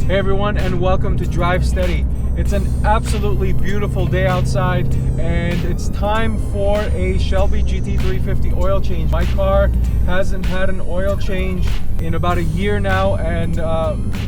Hey everyone, and welcome to Drive Steady. It's an absolutely beautiful day outside, and it's time for a Shelby GT350 oil change. My car hasn't had an oil change in about a year now, and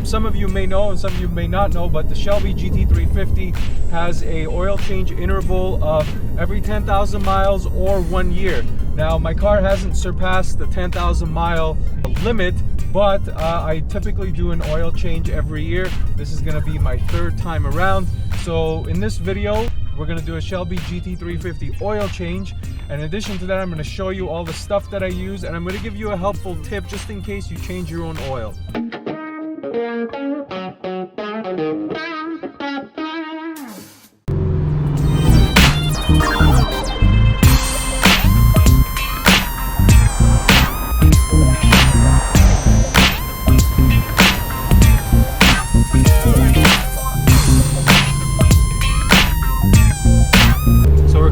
some of you may know and some of you may not know, but the Shelby GT350 has a oil change interval of every 10,000 miles or 1 year. Now, my car hasn't surpassed the 10,000 mile limit, but I typically do an oil change every year. This is going to be my third time around. So in this video, we're going to do a Shelby GT350 oil change. And in addition to that, I'm going to show you all the stuff that I use, and I'm going to give you a helpful tip just in case you change your own oil.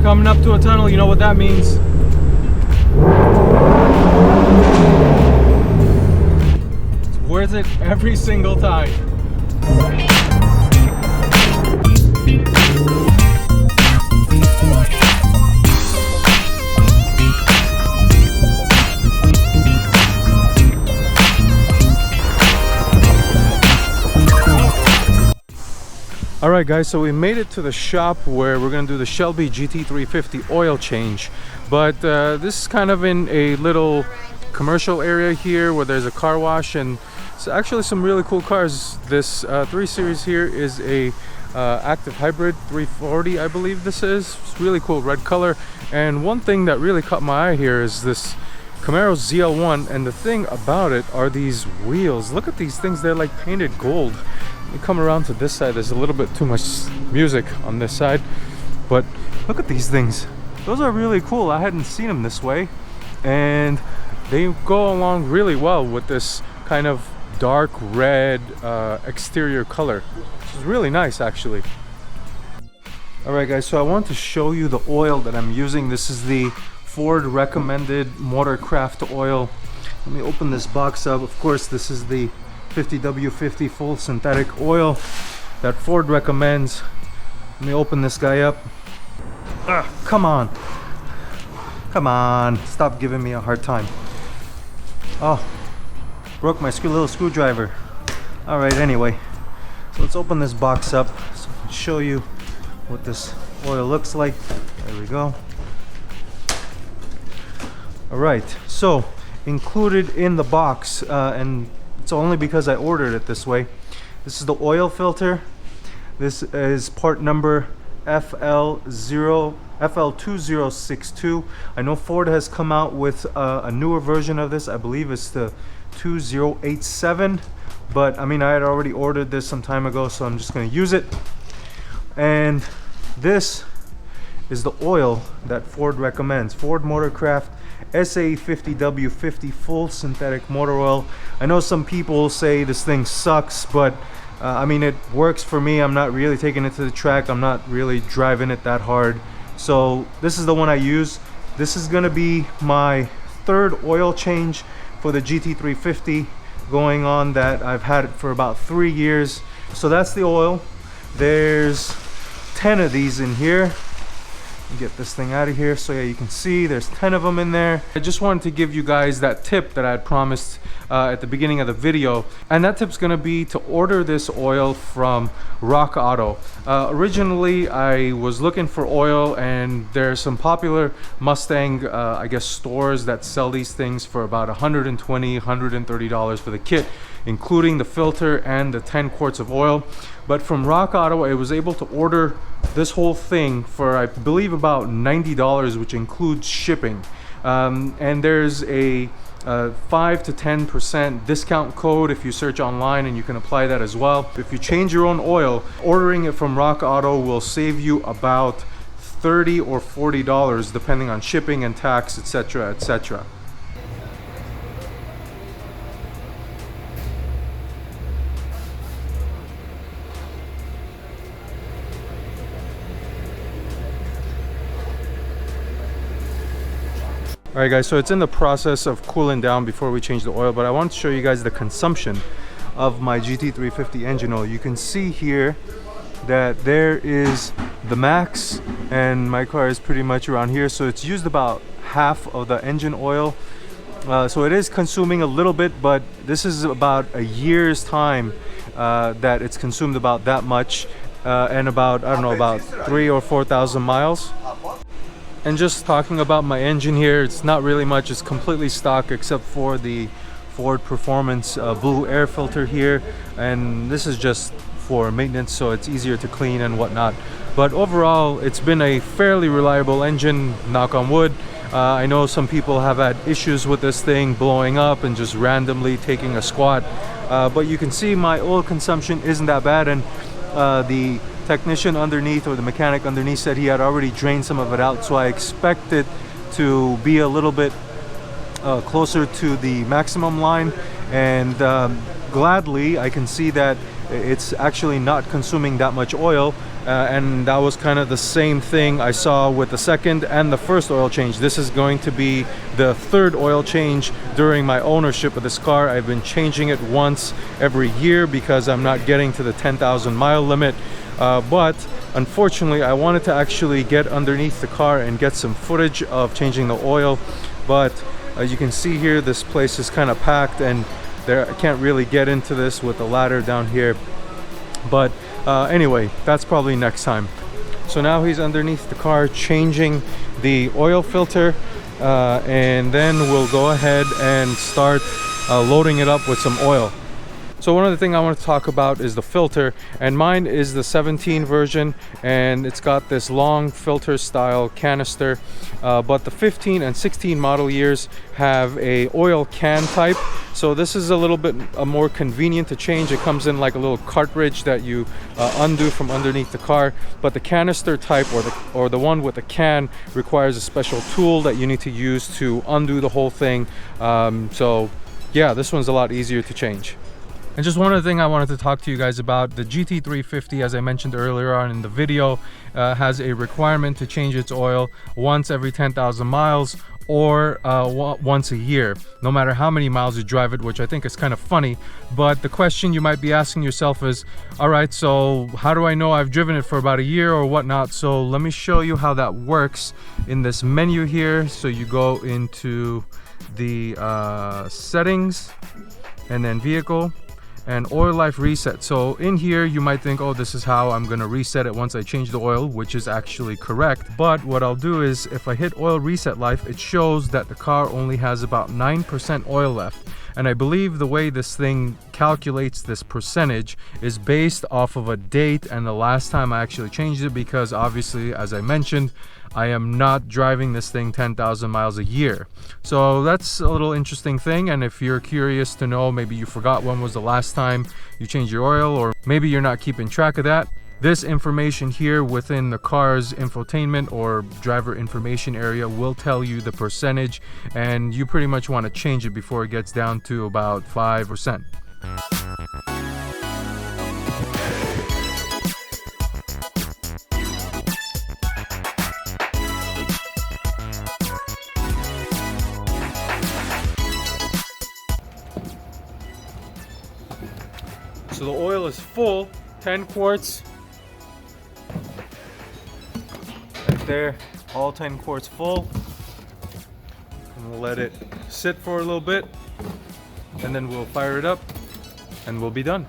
Coming up to a tunnel, you know what that means. It's worth it every single time. Alright guys, so we made it to the shop where we're going to do the Shelby GT350 oil change. But this is kind of in a little commercial area here where there's a car wash, and it's actually some really cool cars. This 3 Series here is a active hybrid 340, I believe this is. It's really cool red color. And one thing that really caught my eye here is this Camaro ZL1, and the thing about it are these wheels. Look at these things, they're like painted gold. You come around to this side, there's a little bit too much music on this side, but look at these things. Those are really cool. I hadn't seen them this way, and they go along really well with this kind of dark red exterior color. This is really nice actually. Alright guys, so I want to show you the oil that I'm using. This is the Ford recommended Motorcraft oil. Let me open this box up. Of course, this is the 50W50 full synthetic oil that Ford recommends. Let me open this guy up. Come on, stop giving me a hard time. Oh, broke my little screwdriver. All right, anyway, so let's open this box up so I can show you what this oil looks like. There we go. All right, so included in the box, and it's only because I ordered it this way. This is the oil filter. This is part number FL2062. I know Ford has come out with a newer version of this. I believe it's the 2087, but I mean, I had already ordered this some time ago, so I'm just going to use it. And this is the oil that Ford recommends. Ford Motorcraft SA50W50 full synthetic motor oil. I know some people say this thing sucks, but I mean, it works for me. I'm not really taking it to the track. I'm not really driving it that hard. So this is the one I use. This is gonna be my third oil change for the GT350 going on, that I've had it for about 3 years. So that's the oil. There's 10 of these in here. Get this thing out of here. So yeah, you can see there's 10 of them in there. I just wanted to give you guys that tip that I had promised at the beginning of the video, and that tip's gonna be to order this oil from Rock Auto. Originally I was looking for oil, and there's some popular Mustang I guess stores that sell these things for about $120, $130 for the kit, including the filter and the 10 quarts of oil. But from Rock Auto, I was able to order this whole thing for, I believe, about $90, which includes shipping. And there's a 5 to 10% discount code if you search online, and you can apply that as well. If you change your own oil, ordering it from Rock Auto will save you about $30 or $40 depending on shipping and tax, etc., etc. Alright guys, so it's in the process of cooling down before we change the oil, but I want to show you guys the consumption of my GT350 engine oil. You can see here that there is the max, and my car is pretty much around here, so it's used about half of the engine oil. So it is consuming a little bit, but this is about a year's time that it's consumed about that much, and about, I don't know, about 3,000 or 4,000 miles. And just talking about my engine here, it's not really much. It's completely stock except for the Ford Performance blue air filter here, and this is just for maintenance, so it's easier to clean and whatnot. But overall, it's been a fairly reliable engine, knock on wood. I know some people have had issues with this thing blowing up and just randomly taking a squat, but you can see my oil consumption isn't that bad, and the technician underneath, or the mechanic underneath, said he had already drained some of it out, so I expect it to be a little bit closer to the maximum line, and gladly I can see that it's actually not consuming that much oil, and that was kind of the same thing I saw with the second and the first oil change. This is going to be the third oil change during my ownership of this car. I've been changing it once every year because I'm not getting to the 10,000 mile limit, but unfortunately I wanted to actually get underneath the car and get some footage of changing the oil, but as you can see here, this place is kind of packed, and I can't really get into this with the ladder down here. But anyway, that's probably next time. So now he's underneath the car changing the oil filter, and then we'll go ahead and start loading it up with some oil. So one other thing I want to talk about is the filter, and mine is the 17 version, and it's got this long filter style canister, but the 15 and 16 model years have a oil can type, so this is a little bit more convenient to change. It comes in like a little cartridge that you undo from underneath the car, but the canister type, or the one with the can, requires a special tool that you need to use to undo the whole thing. So yeah, this one's a lot easier to change. And just one other thing I wanted to talk to you guys about, the GT350, as I mentioned earlier on in the video, has a requirement to change its oil once every 10,000 miles, or once a year, no matter how many miles you drive it, which I think is kind of funny. But the question you might be asking yourself is, all right, so how do I know I've driven it for about a year or whatnot? So let me show you how that works in this menu here. So you go into the settings, and then vehicle, and oil life reset. So in here you might think, oh, this is how I'm gonna reset it once I change the oil, which is actually correct. But what I'll do is, if I hit oil reset life, it shows that the car only has about 9% oil left. And I believe the way this thing calculates this percentage is based off of a date and the last time I actually changed it, because obviously, as I mentioned, I am not driving this thing 10,000 miles a year. So that's a little interesting thing, and if you're curious to know, maybe you forgot when was the last time you changed your oil, or maybe you're not keeping track of that, this information here within the car's infotainment or driver information area will tell you the percentage, and you pretty much want to change it before it gets down to about 5%. So the oil is full, 10 quarts. Right there, all 10 quarts full. And we'll let it sit for a little bit, and then we'll fire it up, and we'll be done.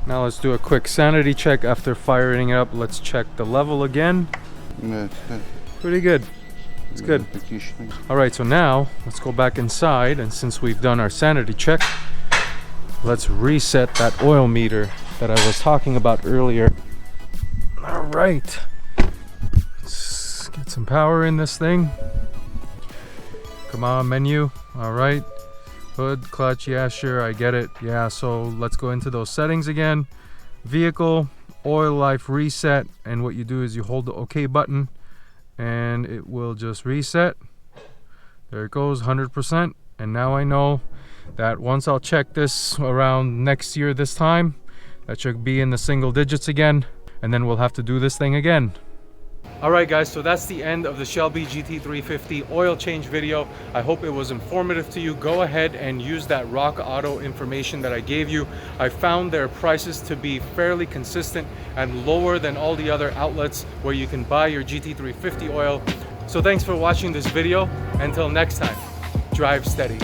Now let's do a quick sanity check after firing it up. Let's check the level again. Pretty good. It's good. Alright, so now let's go back inside, and since we've done our sanity check, let's reset that oil meter that I was talking about earlier. All right, let's get some power in this thing. Come on, menu. All right, hood, clutch, yeah, sure, I get it. Yeah, so let's go into those settings again. Vehicle, oil life reset, and what you do is you hold the OK button, and it will just reset. There it goes, 100%. And now I know that once I'll check this around next year this time, that should be in the single digits again, and then we'll have to do this thing again. All right guys, so that's the end of the Shelby GT350 oil change video. I hope it was informative to you. Go ahead and use that Rock Auto information that I gave you. I found their prices to be fairly consistent and lower than all the other outlets where you can buy your GT350 oil. So thanks for watching this video. Until next time, drive steady.